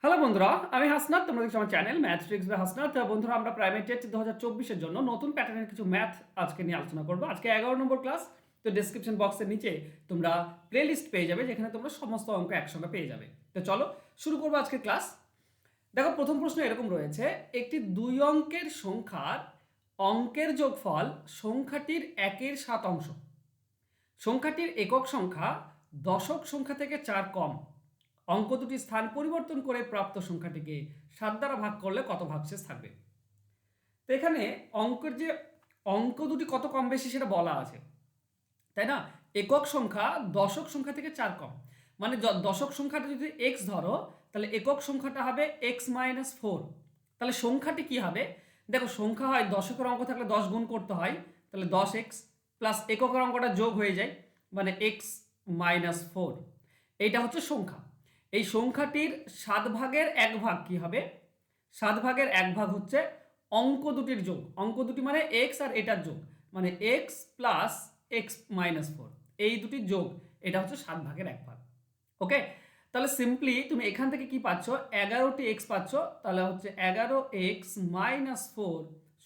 Hello বন্ধুরা, আমি হাসনাত। তোমরা দেখছো আমার channel math tricks by Hasnat. বন্ধুরা, আমরা প্রাইমারি টেট 2024 এর জন্য নতুন প্যাটার্নের কিছু ম্যাথ আজকে নিয়ে আলোচনা করব। আজকে 11 নম্বর ক্লাস। তো ডেসক্রিপশন বক্সের নিচে তোমরা প্লেলিস্ট পেয়ে যাবে, যেখানে তোমরা সমস্ত অঙ্ক একসঙ্গে পেয়ে যাবে। তো চলো শুরু করবো আজকের ক্লাস। দেখো, প্রথম প্রশ্ন এরকম রয়েছে: একটি দুই অঙ্কের সংখ্যার অঙ্কের যোগফল সংখ্যাটির 1/7 সংখ্যাটির একক সংখ্যা দশক সংখ্যা থেকে 4 কম। অঙ্ক দুটি স্থান পরিবর্তন করে প্রাপ্ত সংখ্যাটিকে 7 দ্বারা ভাগ করলে কত ভাগশেষ থাকবে? তো এখানে অঙ্কের যে অঙ্ক দুটি কত কম বেশি সেটা বলা আছে, তাই না? একক সংখ্যা দশক সংখ্যা থেকে 4 কম, মানে দশক সংখ্যাটা যদি এক্স ধরো, তাহলে একক সংখ্যাটা হবে x-4। তাহলে সংখ্যাটি কি হবে? দেখো, সংখ্যা হয় দশকের অঙ্ক থাকলে 10 গুণ করতে হয়, তাহলে 10x প্লাস এককের অঙ্কটা যোগ হয়ে যায়, মানে x-4। এইটা হচ্ছে সংখ্যা। এই সংখ্যাটির 7 ভাগের 1 ভাগ কি হবে? 7 ভাগের 1 ভাগ হচ্ছে অঙ্ক দুটির যোগ। অঙ্ক দুটি মানে এক্স আর এটার যোগ, মানে এক্স প্লাস x-4, এই দুটির যোগ। এটা হচ্ছে 7 ভাগের 1 ভাগ। ওকে, তাহলে সিম্পলি তুমি এখান থেকে কি পাচ্ছ? 11টি এক্স পাচ্ছ। তাহলে হচ্ছে 11x-4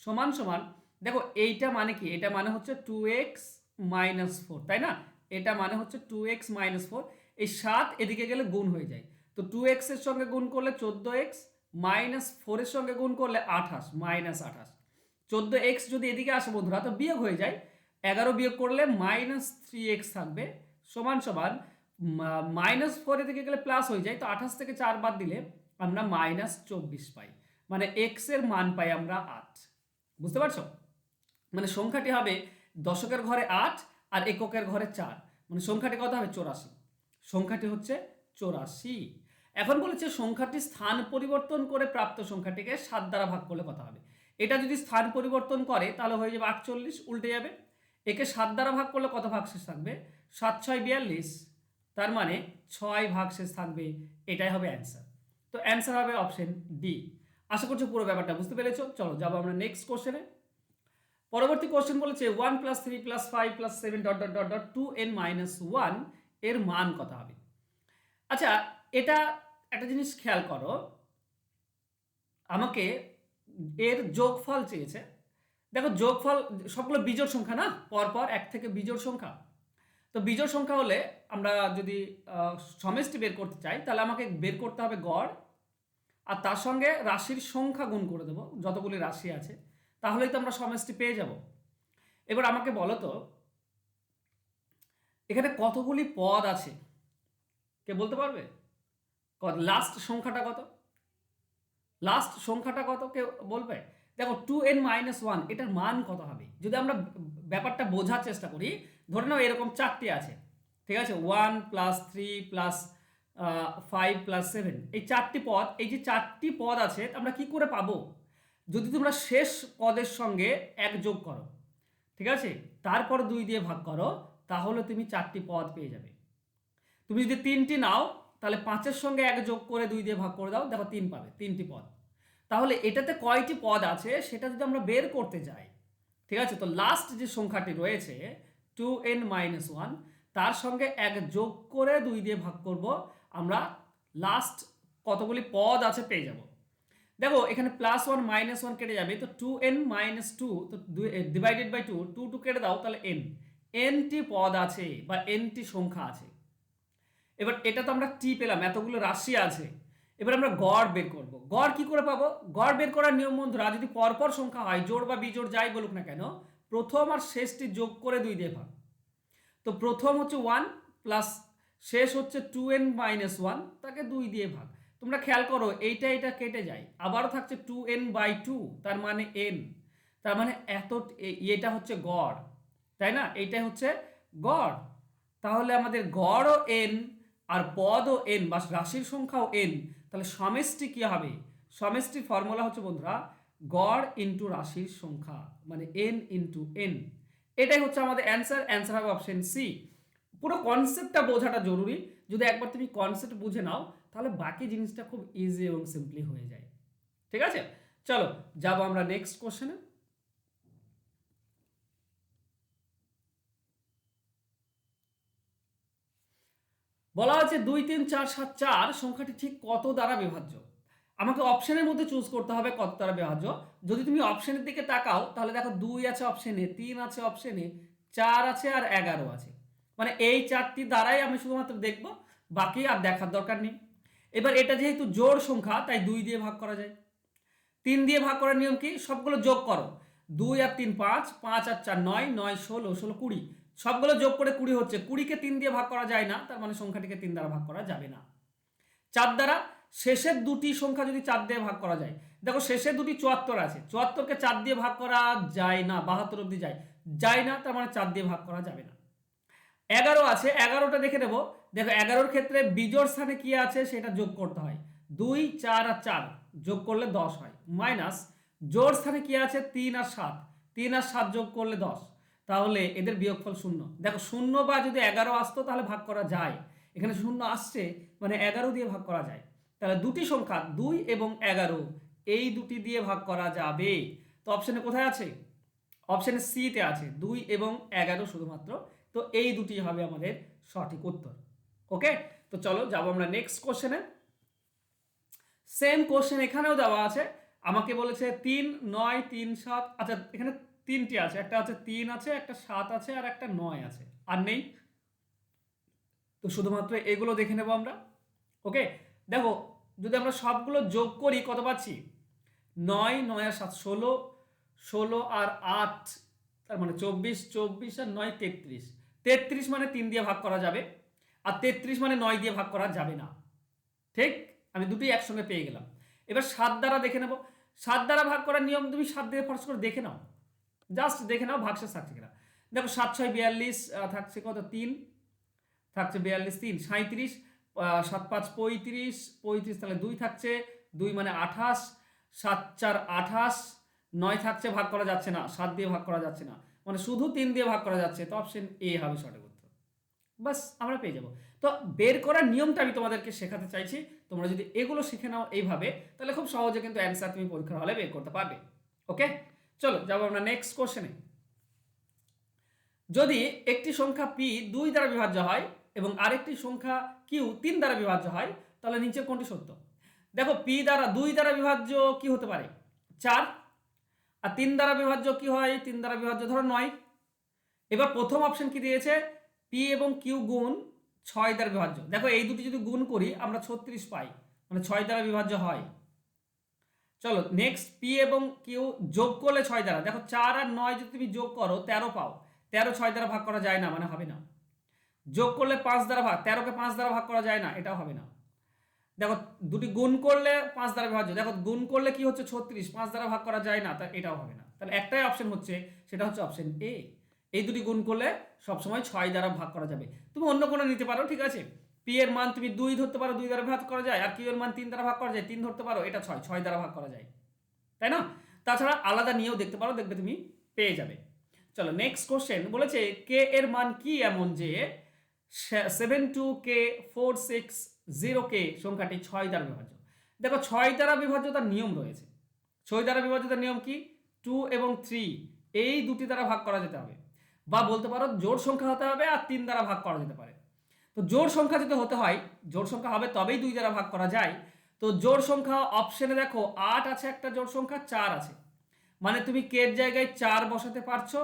সমান সমান, দেখো এইটা মানে কি? এটা মানে হচ্ছে 2x-4, তাই না? এটা মানে হচ্ছে 2x-4। এই 7 এদিকে গেলে গুণ হয়ে যায়, তো 2x এর সঙ্গে গুণ করলে 14x, -4 এর সঙ্গে গুণ করলে 28, -28। 14x যদি এদিকে আসে বন্ধুরা, তো বিয়োগ হয়ে যায়। 11 বিয়োগ করলে -3x থাকবে, সমান সমান -4 থেকে গেলে প্লাস হয়ে যায়, তো 28 থেকে 4 বাদ দিলে আমরা -24 পাই, মানে x এর মান পাই আমরা 8। বুঝতে পারছো? মানে সংখ্যাটি হবে দশকের ঘরে 8 আর এককের ঘরে 4, মানে সংখ্যাটি কত হবে? 84। সংখ্যাটি হচ্ছে 84। এখন বলেছে সংখ্যাটি স্থান পরিবর্তন করে প্রাপ্ত সংখ্যাটিকে 7 দ্বারা ভাগ করলে কত হবে? এটা যদি স্থান পরিবর্তন করে তাহলে হয়ে যাবে 48, উল্টে যাবে। একে 7 দ্বারা ভাগ করলে কত ভাগশেষ থাকবে? 7×6 = 42, তার মানে 6 ভাগশেষ থাকবে। এটাই হবে অ্যান্সার। তো অ্যান্সার হবে অপশন ডি। আশা করছি পুরো ব্যাপারটা বুঝতে পেরেছো। চলো যাবো আমরা নেক্সট কোশ্চেনে। পরবর্তী কোশ্চেন বলেছে 1 + 3 + 5 + 7 ... 2n-1 এর মান কত হবে? আচ্ছা, এটা একটা জিনিস খেয়াল করো, আমাকে এর যোগফল চেয়েছে। দেখো, যোগফল সবগুলো বিজোড় সংখ্যা না, পরপর এক থেকে বিজোড় সংখ্যা। তো বিজোড় সংখ্যা হলে আমরা যদি সমষ্টি বের করতে চাই, তাহলে আমাকে বের করতে হবে গড়, আর তার সঙ্গে রাশির সংখ্যা গুণ করে দেবো, যতগুলি রাশি আছে, তাহলেই তো আমরা সমষ্টি পেয়ে যাব। এবার আমাকে বলো তো, এখানে কতগুলি পদ আছে? কে বলতে পারবে? লাস্ট সংখ্যাটা কত? লাস্ট সংখ্যাটা কত কেউ বলবে? দেখো, 2n-1 এটার মান কত হবে? যদি আমরা ব্যাপারটা বোঝার চেষ্টা করি, ধরে নাও এরকম 4টি আছে, ঠিক আছে? 1 + 3 + 5 + 7, এই 4টি পদ। এই যে 4টি পদ আছে, আমরা কি করে পাবো? যদি তোমরা শেষ পদের সঙ্গে 1 যোগ করো, ঠিক আছে, তারপর 2 দিয়ে ভাগ করো, তাহলে তুমি 4টি পদ পেয়ে যাবে। তুমি যদি 3টি নাও, তাহলে 5-এর সঙ্গে 1 যোগ করে 2 দিয়ে ভাগ করে দাও, দেখো 3 পাবে, 3টি পদ। তাহলে এটাতে কয়টি পদ আছে সেটা যদি আমরা বের করতে যাই, ঠিক আছে, তো লাস্ট যে সংখ্যাটি রয়েছে 2n-1, তার সঙ্গে 1 যোগ করে 2 দিয়ে ভাগ করব, আমরা লাস্ট কতগুলি পদ আছে পেয়ে যাব। দেখো, এখানে +1 -1 কেটে যাবে, তো 2n-2, তো /2, 2 কেটে দাও, তাহলে n টি পদ আছে বা n টি সংখ্যা আছে। এবার এটা তো আমরা টি পেলাম, এতগুলো রাশি আছে। এবার আমরা গড় বের করব। গড় কি করে পাবো? গড় বের করার নিয়ম বন্ধুরা, যদি পরপর সংখ্যা হয়, জোড় বা বিজোড় যাই বলুক না কেন, প্রথম আর শেষটি যোগ করে 2 দিয়ে ভাগ। তো প্রথম হচ্ছে 1 প্লাস শেষ হচ্ছে 2n-1, তাকে 2 দিয়ে ভাগ। তোমরা খেয়াল করো, এইটা এটা কেটে যায়, আবারও থাকছে 2n/2, তার মানে n, তার মানে এটা হচ্ছে গড়, তাই না? এইটাই হচ্ছে গড়। তাহলে আমাদের গড়ও n আর পদও n বা রাশির সংখ্যাও n, তাহলে সমষ্টি কি হবে? সমষ্টির ফর্মুলা হচ্ছে বন্ধুরা গড় ইন্টু রাশির সংখ্যা, মানে n ইন্টু n। এটাই হচ্ছে আমাদের অ্যান্সার। অ্যান্সার হবে অপশন সি। পুরো কনসেপ্টটা বোঝাটা জরুরি। যদি একবার তুমি কনসেপ্ট বুঝে নাও, তাহলে বাকি জিনিসটা খুব ইজি এবং সিম্পলি হয়ে যায়। ঠিক আছে, চলো যাবো আমরা নেক্সট কোশ্চেনে। বলা আছে 2 3 4 7 4 সংখ্যাটি ঠিক কত দ্বারা বিভাজ্য। আমাকে অপশনের মধ্যে চুজ করতে হবে কত দ্বারা বিভাজ্য। যদি তুমি অপশনের দিকে তাকাও তাহলে দেখো 2 আছে অপশনে, 3 আছে অপশনে, 4 আছে আর 11 আছে। মানে এই চারটি দ্বারাই আমি শুধুমাত্র দেখব, বাকি আর দেখার দরকার নেই। এবার এটা যেহেতু জোড় সংখ্যা তাই 2 দিয়ে ভাগ করা যায়। 3 দিয়ে ভাগ করার নিয়ম কি? সবগুলো যোগ করো। 2 আর 3 5, 5 আর 4 9, 9 16, 16 20, সবগুলো যোগ করে 20 হচ্ছে। 20কে 3 দিয়ে ভাগ করা যায় না, তার মানে সংখ্যাটিকে 3 দ্বারা ভাগ করা যাবে না। 4 দ্বারা শেষের দুটি সংখ্যা যদি 4 দিয়ে ভাগ করা যায়, দেখো শেষের দুটি 74 আছে, 74কে 4 দিয়ে ভাগ করা যায় না, 72 অবধি যায় না, তার মানে 4 দিয়ে ভাগ করা যাবে না। 11 আছে, 11টা দেখে নেব। দেখো 11-র ক্ষেত্রে বিজোড় স্থানে কি আছে সেটা যোগ করতে হয়। 2 4 আর 4 যোগ করলে 10 হয়, মাইনাস জোড় স্থানে কি আছে 3 আর 7, 3 আর 7 যোগ করলে 10, তাহলে এদের বিয়োগফল 0। দেখো 0 বা যদি 11 আসতো তাহলে ভাগ করা যায়, এখানে 0 আসছে মানে 11 দিয়ে ভাগ করা যায়। তাহলে দুটি সংখ্যা 2 এবং 11 এই দুটি দিয়ে ভাগ করা যাবে। তো অপশনে কোথায় আছে? অপশনে সিতে আছে 2 এবং 11 শুধুমাত্র। তো এই দুটি হবে আমাদের সঠিক উত্তর। ওকে, তো চলো যাবো আমরা নেক্সট কোশ্চেনে। সেম কোশ্চেন এখানেও দেওয়া আছে, আমাকে বলেছে 3 9 3 7। আচ্ছা এখানে তিনটি আছে, একটা আছে 3 আছে, একটা 7 আছে আর একটা 9 আছে, আর নেই। তো শুধুমাত্র এগুলো দেখে নেব আমরা। ওকে, দেখো যদি আমরা সবগুলো যোগ করি কত পাচ্ছি? 9 9 আর 7 16, 16 আর 8 তার মানে 24, 24 আর 9 33, 33 মানে 3 দিয়ে ভাগ করা যাবে, আর 33 মানে 9 দিয়ে ভাগ করা যাবে না। ঠিক, আমি দুটোই একসঙ্গে পেয়ে গেলাম। এবার 7 দ্বারা দেখে নেব। 7 দ্বারা ভাগ করার নিয়ম তুমি 7 দিয়ে ফরস করে দেখে নাও, জাস্ট দেখে নাও ভাগশেষ থাকছে কিনা। দেখো 7 6 42, থাকছে কত 3, থাকছে 42 3 37, 7 5 35, 35 তাহলে 2 থাকছে, 2 মানে 28, 7 4 28, 9 থাকছে, ভাগ করা যাচ্ছে না, 7 দিয়ে ভাগ করা যাচ্ছে না, মানে শুধু 3 দিয়ে ভাগ করা যাচ্ছে। তো অপশন এ হবে সঠিক উত্তর। বাস আমরা পেয়ে যাব। তো বের করার নিয়মটা আমি তোমাদেরকে শেখাতে চাইছি, তোমরা যদি এগুলো শিখে নাও এইভাবে তাহলে খুব সহজে কিন্তু অ্যান্সার তুমি পরীক্ষার হলে বের করতে পারবে। ওকে, চলো যাবো আমরা নেক্সট কোশ্চেনে। যদি একটি সংখ্যা পি 2 দ্বারা বিভাজ্য হয় এবং আরেকটি সংখ্যা কিউ 3 দ্বারা বিভাজ্য হয়, তাহলে নিচে কোনটি সত্য? দেখো পি দ্বারা 2 দ্বারা বিভাজ্য কি হতে পারে? 4। আর 3 দ্বারা বিভাজ্য কি হয়? 3 দ্বারা বিভাজ্য ধরো 9। এবার প্রথম অপশন কি দিয়েছে? পি এবং কিউ গুণ 6 দ্বারা বিভাজ্য। দেখো এই দুটি যদি গুণ করি আমরা 36 পাই, মানে 6 দ্বারা বিভাজ্য হয়। চলো নেক্সট, পি এবং কিউ যোগ করলে 6 দ্বারা, দেখো 4 আর 9 যদি তুমি যোগ করো 13 পাও, 13 6 দ্বারা ভাগ করা যায় না, মানে হবে না। যোগ করলে 5 দ্বারা ভাগ, 13কে 5 দ্বারা ভাগ করা যায় না, এটাও হবে না। দেখো দুটি গুণ করলে 5 দ্বারা বিভাজ্য, দেখো গুণ করলে কি হচ্ছে 36, 5 দ্বারা ভাগ করা যায় না, তা এটাও হবে না। তাহলে একটাই অপশন হচ্ছে, সেটা হচ্ছে অপশন এ। এই দুটি গুণ করলে সবসময় 6 দ্বারা ভাগ করা যাবে। তুমি অন্য কোনো নিতে পারো, ঠিক আছে। পি এর মান তুমি 2 ধরতে পারো, 2 দ্বারা ভাগ করা যায়, আর কিউ এর মান 3 দ্বারা ভাগ করা যায়, 3 ধরতে পারো, এটা 6, 6 দ্বারা ভাগ করা যায়, তাই না? তাছাড়া আলাদা নিয়েও দেখতে পারো, দেখবে তুমি পেয়ে যাবে। চলো নেক্সট কোশ্চেন বলেছে কে এর মান কি এমন যে 72k 460k সংখ্যাটি 6 দ্বারা বিভাজ্য। দেখো 6 দ্বারা বিভাজ্যতার নিয়ম রয়েছে। 6 দ্বারা বিভাজ্যতার নিয়ম কি? 2 এবং 3 এই দুটি দ্বারা ভাগ করা যেতে হবে, বা বলতে পারো জোড় সংখ্যা হতে হবে আর 3 দ্বারা ভাগ করা যেতে পারে। তো জোড় সংখ্যা যদি হতে হয়, জোড় সংখ্যা হবে তবেই 2 দ্বারা ভাগ করা যায়। তো জোড় সংখ্যা অপশনে দেখো 8 আছে, একটা জোড় সংখ্যা 4 আছে, মানে তুমি কে এর জায়গায় 4 বসাতে পারছো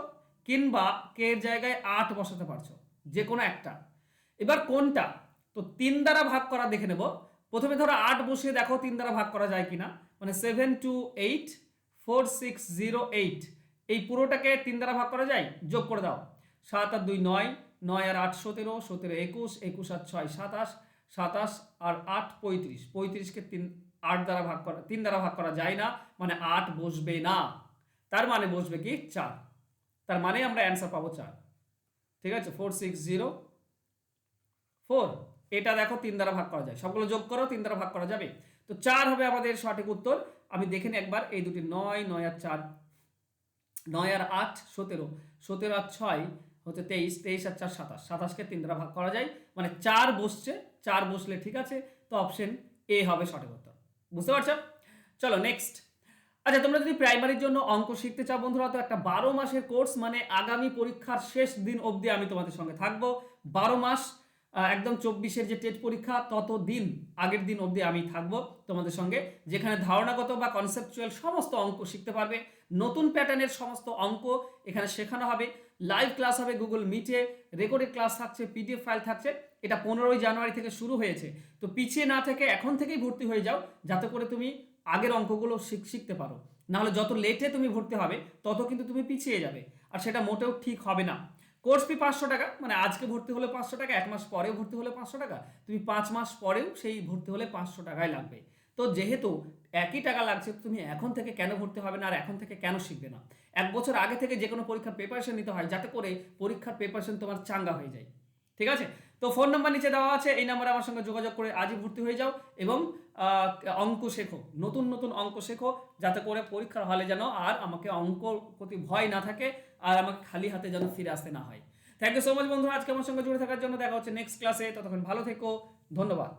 কিংবা কে এর জায়গায় 8 বসাতে পারছো, যে কোনো একটা। এবার কোনটা? তো 3 দ্বারা ভাগ করা দেখে নেব। প্রথমে ধরো 8 বসিয়ে দেখো 3 দ্বারা ভাগ করা যায় কিনা, মানে 728 4608 এই পুরোটাকে 3 দ্বারা ভাগ করা যায়, যোগ করে দাও। 7 আর 2 9, 9 আর 8 17, 17 21, 21 আর 6 27, 27 আর 8 35, 35কে 8 দ্বারা ভাগ করা, 3 দ্বারা ভাগ করা যায় না, মানে 8 বসবে না, তার মানে বসবে কি 4। তার মানে আমরা অ্যান্সার পাবো 4। ঠিক আছে, 4604 এটা দেখো 3 দ্বারা ভাগ করা যায়, সবগুলো যোগ করো 3 দ্বারা ভাগ করা যাবে। তো 4 হবে আমাদের সঠিক উত্তর। আমি দেখে নিই একবার, এই দুটি 9, 9 আর 4, 9 আর 8 17, 17 আর 6 হচ্ছে 23, 23 আর 4 27, 27কে 3 দ্বারা ভাগ করা যায়, মানে 4 বসছে, 4 বসলে ঠিক আছে। তো অপশন এ হবে সঠিক উত্তর। বুঝতে পারছো? চলো নেক্সট। আচ্ছা তোমরা যদি প্রাইমারির জন্য অঙ্ক শিখতে চাও বন্ধুরা, তো একটা 12 মাসের কোর্স, মানে আগামী পরীক্ষার শেষ দিন অবধি আমি তোমাদের সঙ্গে থাকবো। 12 মাস একদম 24-এর যে টেট পরীক্ষা তত দিন আগের দিন অবধি আমি থাকবো তোমাদের সঙ্গে, যেখানে ধারণাগত বা কনসেপচুয়াল সমস্ত অঙ্ক শিখতে পারবে, নতুন প্যাটার্নের সমস্ত অঙ্ক এখানে শেখানো হবে, লাইভ ক্লাস হবে গুগল মিটে, রেকর্ডেড ক্লাস থাকছে, পিডিএফ ফাইল থাকছে। এটা 15ই জানুয়ারি থেকে শুরু হয়েছে, তো পিছিয়ে না থেকে এখন থেকেই ভর্তি হয়ে যাও, যাতে করে তুমি আগের অঙ্কগুলো শিখতে পারো। নাহলে যত লেটে তুমি ভর্তি হবে তত কিন্তু তুমি পিছিয়ে যাবে, আর সেটা মোটেও ঠিক হবে না। কোর্স ফি 500 টাকা, মানে আজকে ভর্তি হলে 500 টাকা, 1 মাস পরেও ভর্তি হলে 500 টাকা, তুমি 5 মাস পরেও সেই ভর্তি হলে 500 টাকাই লাগবে। তো যেহেতু একই টাকা লাগছে, তুমি এখন থেকে কেন ভর্তি হবে না আর এখন থেকে কেন শিখবে না? 1 বছর আগে থেকে যে কোনো পরীক্ষার প্রিপারেশন নিতে হয়, যাতে করে পরীক্ষার প্রিপারেশন তোমার চাঙ্গা হয়ে যায়। ঠিক আছে? তো ফোন নাম্বার নিচে দেওয়া আছে, এই নাম্বারে আমার সঙ্গে যোগাযোগ করে আজই ভর্তি হয়ে যাও এবং অঙ্ক শেখো, নতুন নতুন অঙ্ক শেখো, যাতে করে পরীক্ষার হলে যেন আর আমাকে অঙ্কর প্রতি ভয় না থাকে, আর আমাকে খালি হাতে যেন ফিরে আসতে না হয়। থ্যাংক ইউ সো মাচ বন্ধুরা, আজকে আমার সঙ্গে জুড়ে থাকার জন্য। দেখা হচ্ছে নেক্সট ক্লাসে, ততক্ষণ ভালো থেকো, ধন্যবাদ।